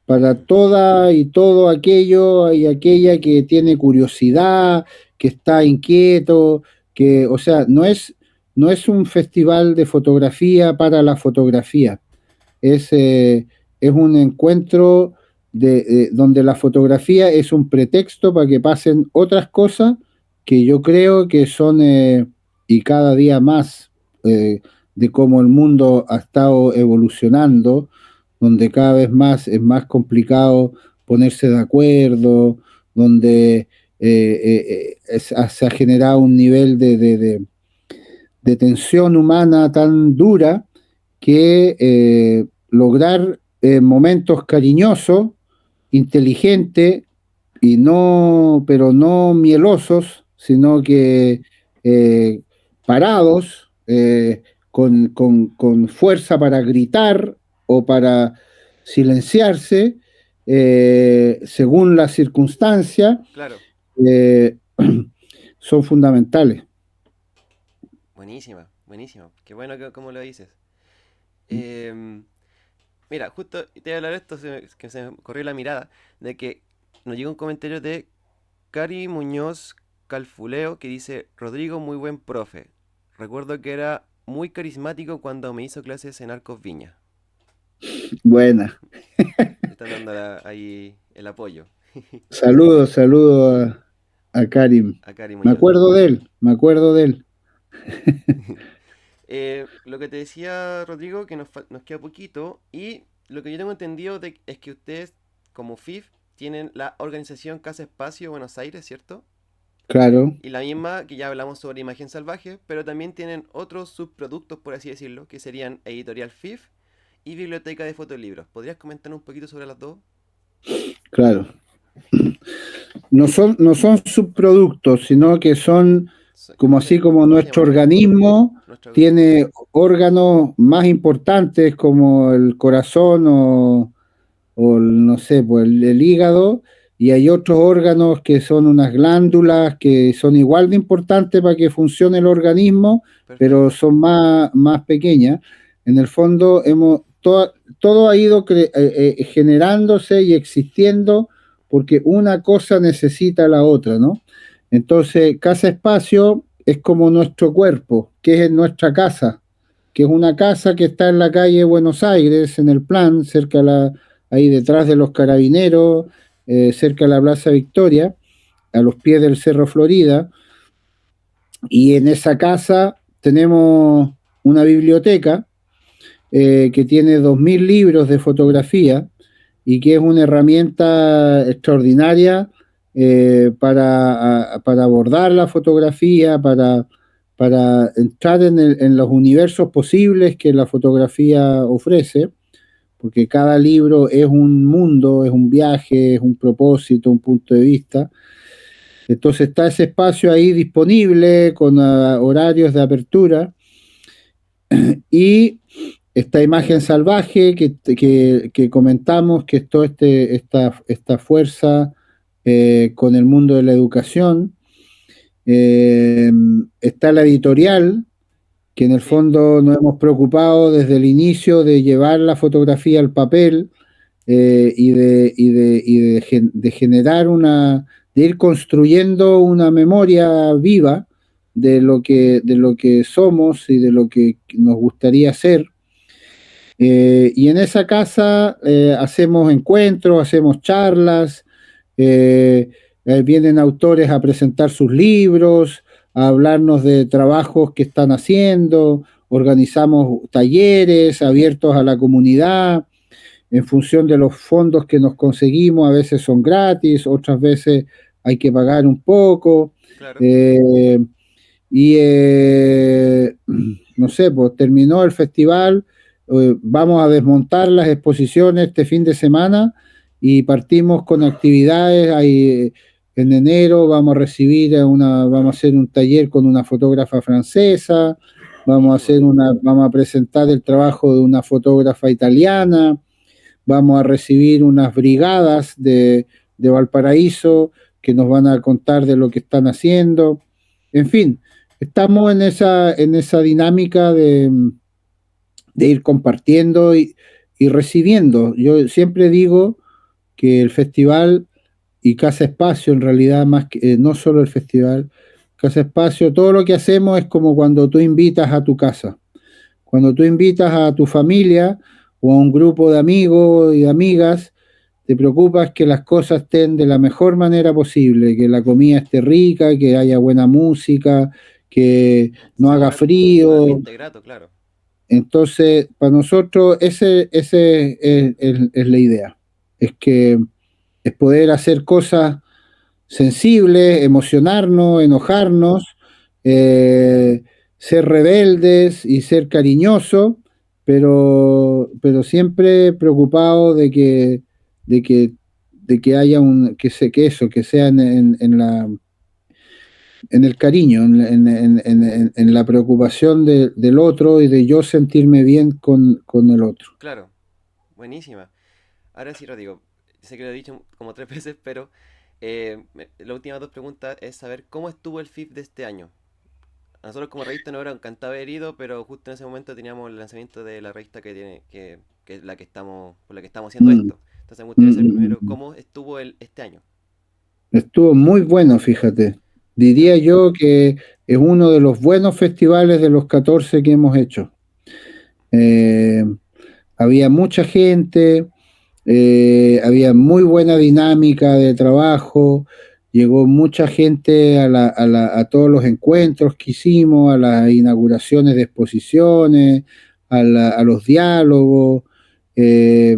para toda y todo aquello y aquella que tiene curiosidad, que está inquieto, o sea, no es un festival de fotografía para la fotografía, es un encuentro donde la fotografía es un pretexto para que pasen otras cosas que yo creo que son, y cada día más, de cómo el mundo ha estado evolucionando, donde cada vez más es más complicado ponerse de acuerdo, donde se ha generado un nivel de tensión humana tan dura que lograr momentos cariñosos, inteligentes, pero no mielosos, sino que parados, con fuerza para gritar o para silenciarse, según la circunstancia, Claro. eh, son fundamentales. Buenísima, buenísima. Qué bueno que como lo dices. Em, Mira, justo te voy a hablar de esto, que se me corrió la mirada, de que nos llegó un comentario de Cari Muñoz Calfuleo que dice, Rodrigo, muy buen profe. Recuerdo que era muy carismático cuando me hizo clases en Arcos Viña. Buena. Te están dando ahí el apoyo Saludos, saludos a Karim. a Cari Me Muñoz. acuerdo de él, me acuerdo de él. Lo que te decía Rodrigo, que nos queda poquito, y lo que yo tengo entendido es que ustedes, como FIF, tienen la organización Casa Espacio Buenos Aires, ¿cierto? Claro. Y la misma que ya hablamos sobre imagen salvaje, pero también tienen otros subproductos, por así decirlo, que serían Editorial FIF y Biblioteca de Fotolibros. ¿Podrías comentar un poquito sobre las dos? Claro. No son subproductos, sino que son como así como ¿Cómo se nuestro llamaría? organismo Nuestra... tiene órganos más importantes como el corazón no sé, pues el hígado, y hay otros órganos que son unas glándulas que son igual de importantes para que funcione el organismo, pero Perfecto. son más pequeñas. En el fondo, todo ha ido generándose y existiendo porque una cosa necesita la otra, ¿no? Entonces, Casa Espacio es como nuestro cuerpo, que es nuestra casa, que es una casa que está en la calle Buenos Aires, en el Plan, ahí detrás de los Carabineros, cerca de la Plaza Victoria, a los pies del Cerro Florida, y en esa casa tenemos una biblioteca que tiene 2000 libros de fotografía y que es una herramienta extraordinaria para abordar la fotografía, para entrar en los universos posibles que la fotografía ofrece, porque cada libro es un mundo, es un viaje, es un propósito, un punto de vista. Entonces está ese espacio ahí disponible con horarios de apertura y esta imagen salvaje que comentamos, que es toda esta fuerza con el mundo de la educación. Está la editorial, que en el Sí, fondo nos hemos preocupado desde el inicio de llevar la fotografía al papel de generar de ir construyendo una memoria viva de lo que somos y de lo que nos gustaría ser. Y en esa casa hacemos encuentros, hacemos charlas, vienen autores a presentar sus libros, a hablarnos de trabajos que están haciendo, organizamos talleres abiertos a la comunidad en función de los fondos que nos conseguimos, a veces son gratis, otras veces hay que pagar un poco. claro. Eh, y no sé, pues terminó el festival, vamos a desmontar las exposiciones este fin de semana y partimos con actividades. En enero vamos a hacer un taller con una fotógrafa francesa, Buenísimo. vamos a presentar el trabajo de una fotógrafa italiana, vamos a recibir unas brigadas de Valparaíso que nos van a contar de lo que están haciendo. En fin, estamos en esa dinámica de ir compartiendo y recibiendo. Yo siempre digo que el festival y Casa Espacio, en realidad, más que, no solo el festival, Casa Espacio, todo lo que hacemos es como cuando tú invitas a tu casa. Cuando tú invitas a tu familia o a un grupo de amigos y de amigas, te preocupas que las cosas estén de la mejor manera posible, que la comida esté rica, que haya buena música, que no haga Un frío. ambiente grato, claro. Entonces, para nosotros, ese es la idea. Es poder hacer cosas sensibles, emocionarnos, enojarnos, eh, ser rebeldes y ser cariñosos, pero siempre preocupado de que, de que haya que eso, que sea en el cariño, en la preocupación del otro y de yo sentirme bien con el otro. Claro, buenísima. Ahora sí, Rodrigo, sé que lo he dicho como 3 veces, pero las últimas 2 preguntas es saber cómo estuvo el FIP de este año. A nosotros como revista nos hubiera encantado haber ido, pero justo en ese momento teníamos el lanzamiento de la revista que es la que estamos, por la que estamos haciendo Mm, esto. Entonces me gustaría saber mm, primero mm. cómo estuvo este año. Estuvo muy bueno, fíjate. Ya, Diría yo que es uno de los buenos festivales de los 14 que hemos hecho. Eh, Había mucha gente, había muy buena dinámica de trabajo, llegó mucha gente a todos los encuentros que hicimos, a las inauguraciones de exposiciones, a los diálogos. eh,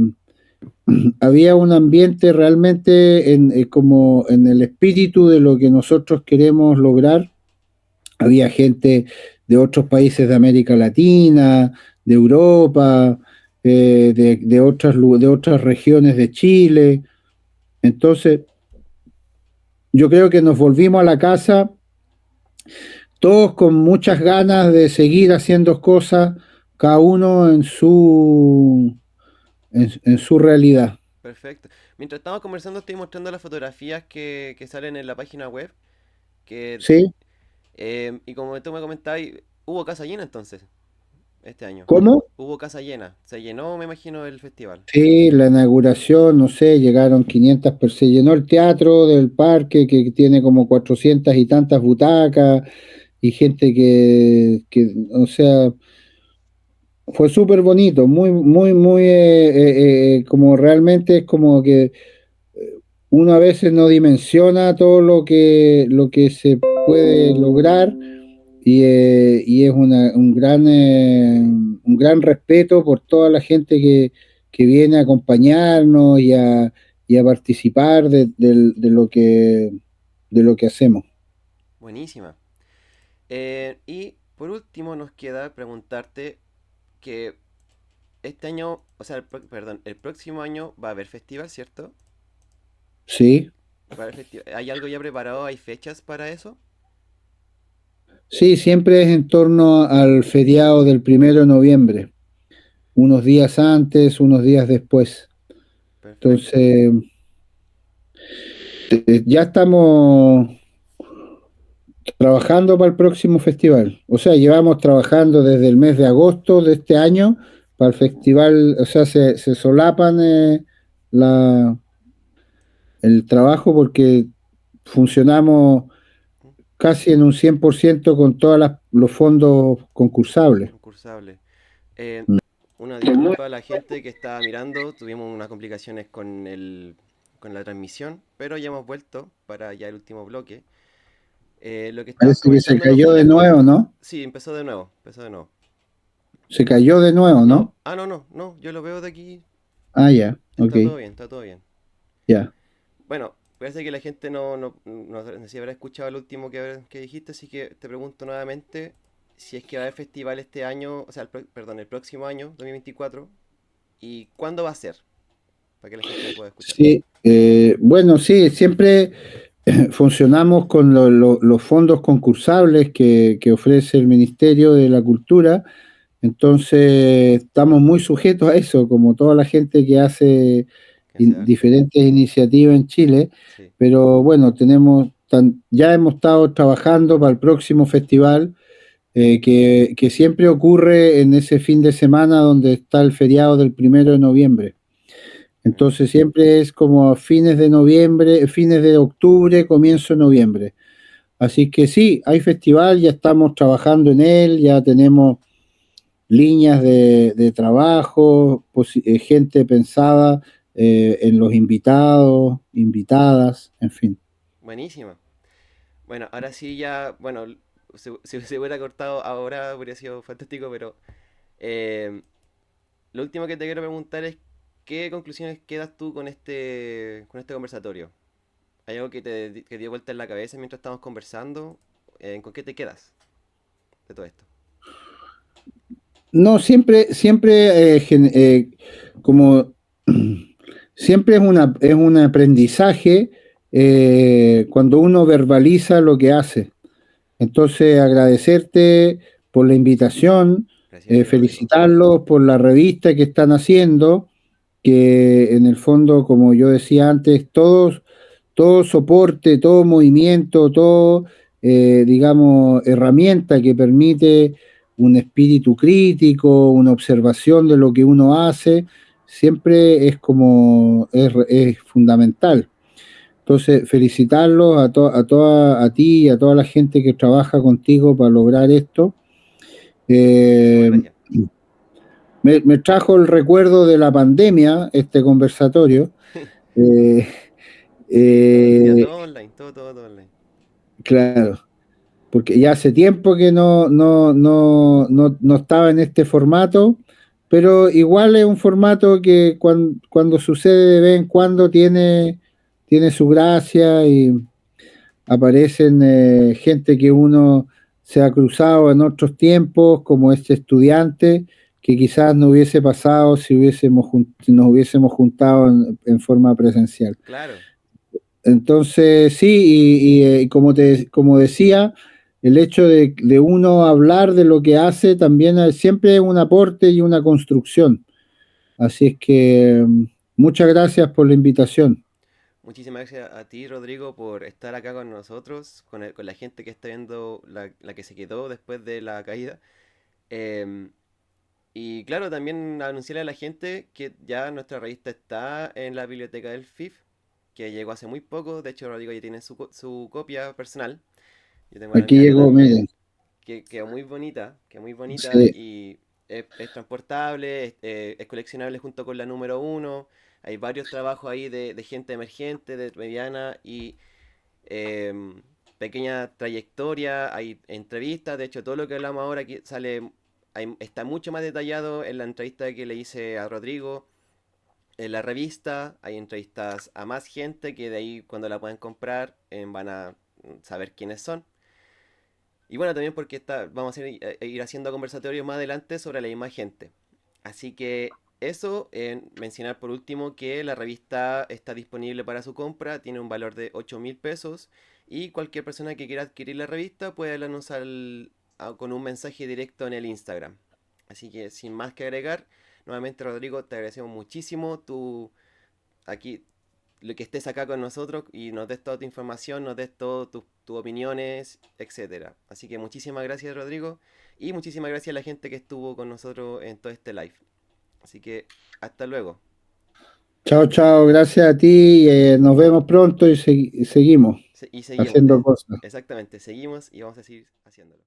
Había un ambiente realmente como en el espíritu de lo que nosotros queremos lograr. Había gente de otros países de América Latina, de Europa, de otras regiones de Chile. Entonces, yo creo que nos volvimos a la casa todos con muchas ganas de seguir haciendo cosas, cada uno en su realidad. perfecto. Mientras estamos conversando estoy mostrando las fotografías que salen en la página web. Que, ¿Sí? y como tú me comentabas, hubo casa llena entonces, este año. ¿Cómo? Hubo casa llena. Se llenó, me imagino, el festival. Sí, la inauguración, no sé, llegaron 500 personas, se llenó el teatro del parque que tiene como 400 y tantas butacas y gente o sea, fue súper bonito, muy, como realmente es como que uno a veces no dimensiona todo lo que se puede lograr y es un gran respeto por toda la gente que viene a acompañarnos y a participar de lo que hacemos. Buenísima. Y por último nos queda preguntarte que este año, o sea, perdón, el próximo año va a haber festival, ¿cierto? Sí, Va a haber ¿Hay algo ya preparado? ¿Hay fechas para eso? sí, siempre es en torno al feriado del 1 de noviembre, unos días antes, unos días después. Perfecto. Entonces, ya estamos trabajando para el próximo festival. O sea, llevamos trabajando desde el mes de agosto de este año para el festival, o sea, se solapan la, el trabajo porque funcionamos casi en un 100% con todos los fondos concursables. Concursable. Eh, Mm. una disculpa a la gente que estaba mirando. Tuvimos unas complicaciones con la transmisión, pero ya hemos vuelto para ya el último bloque. Lo que estabas Parece que se comentándonos cayó de nuevo, ¿no? Sí, empezó de nuevo, empezó de nuevo. Se cayó de nuevo, No, ¿no? no, yo lo veo de aquí, Ah, ya, ok, está todo bien, está todo bien. ya. Bueno, parece que la gente no sé si habrá escuchado el último que dijiste, así que te pregunto nuevamente si es que va a haber festival este año, o sea, perdón, el próximo año, 2024, y cuándo va a ser, para que la gente pueda escuchar. Sí, bueno, sí, siempre funcionamos con los fondos concursables que ofrece el Ministerio de la Cultura. Entonces, estamos muy sujetos a eso, como toda la gente que hace Que se va. diferentes iniciativas en Chile, Sí. pero bueno, ya hemos estado trabajando para el próximo festival, que siempre ocurre en ese fin de semana donde está el feriado del 1 de noviembre. Entonces siempre es como a fines de noviembre, fines de octubre, comienzo de noviembre. Así que sí, hay festival, ya estamos trabajando en él, ya tenemos líneas de trabajo, gente pensada en los invitados, invitadas, en fin. Buenísima. Bueno, ahora sí ya, bueno, si se hubiera cortado ahora habría sido fantástico, pero eh, lo último que te quiero preguntar es ¿qué conclusiones quedas tú con este conversatorio? ¿Hay algo que dio vuelta en la cabeza mientras estábamos conversando? ¿Con qué te quedas de todo esto? No, siempre como siempre es un aprendizaje cuando uno verbaliza lo que hace. Entonces, agradecerte por la invitación, Gracias a ti, Rodrigo. felicitarlos por la revista que están haciendo, que en el fondo, como yo decía antes, todo soporte, todo movimiento, todo, digamos, herramienta que permite un espíritu crítico, una observación de lo que uno hace, siempre es fundamental. Entonces, felicitarlos a ti y a toda la gente que trabaja contigo para lograr esto. Muchísimas Eh, gracias. me trajo el recuerdo de la pandemia, este conversatorio. Eh, Todo el día, eh, todo online, todo online. claro, porque ya hace tiempo que no estaba en este formato, pero igual es un formato que cuando sucede de vez en cuando tiene su gracia y aparecen gente que uno se ha cruzado en otros tiempos, como este estudiante, que quizás no hubiese pasado si nos hubiésemos juntado en forma presencial. Claro, Entonces, sí, como decía, el hecho de uno hablar de lo que hace también siempre es un aporte y una construcción. Así es que muchas gracias por la invitación. muchísimas gracias a ti, Rodrigo, por estar acá con nosotros, con la gente que está viendo la que se quedó después de la caída. Em, y claro, también anunciarle a la gente que ya nuestra revista está en la biblioteca del FIF, que llegó hace muy poco. De hecho, Rodrigo ya tiene su copia personal. Yo tengo la Aquí mía acá llegó, también, miren. que quedó muy bonita Sí, y es transportable, es coleccionable junto con la número uno. Hay varios trabajos ahí de gente emergente, de mediana y em, pequeña trayectoria, hay entrevistas, de hecho todo lo que hablamos ahora aquí está mucho más detallado en la entrevista que le hice a Rodrigo. En la revista hay entrevistas a más gente que de ahí cuando la puedan comprar van a saber quiénes son. Y bueno, también porque vamos ir haciendo conversatorios más adelante sobre la misma gente. Así que eso, mencionar por último que la revista está disponible para su compra, tiene un valor de 8.000 pesos y cualquier persona que quiera adquirir la revista puede anunciar con un mensaje directo en el Instagram. Así que sin más que agregar, nuevamente Rodrigo, te agradecemos muchísimo aquí lo que estés acá con nosotros y nos des toda tu información, nos des todas tus opiniones, etcétera. Así que muchísimas gracias, Rodrigo, y muchísimas gracias a la gente que estuvo con nosotros en todo este live. Así que hasta luego. chao, chao, gracias a ti. Nos vemos pronto y seguimos Y seguimos, haciendo cosas. exactamente, seguimos y vamos a seguir haciéndolo.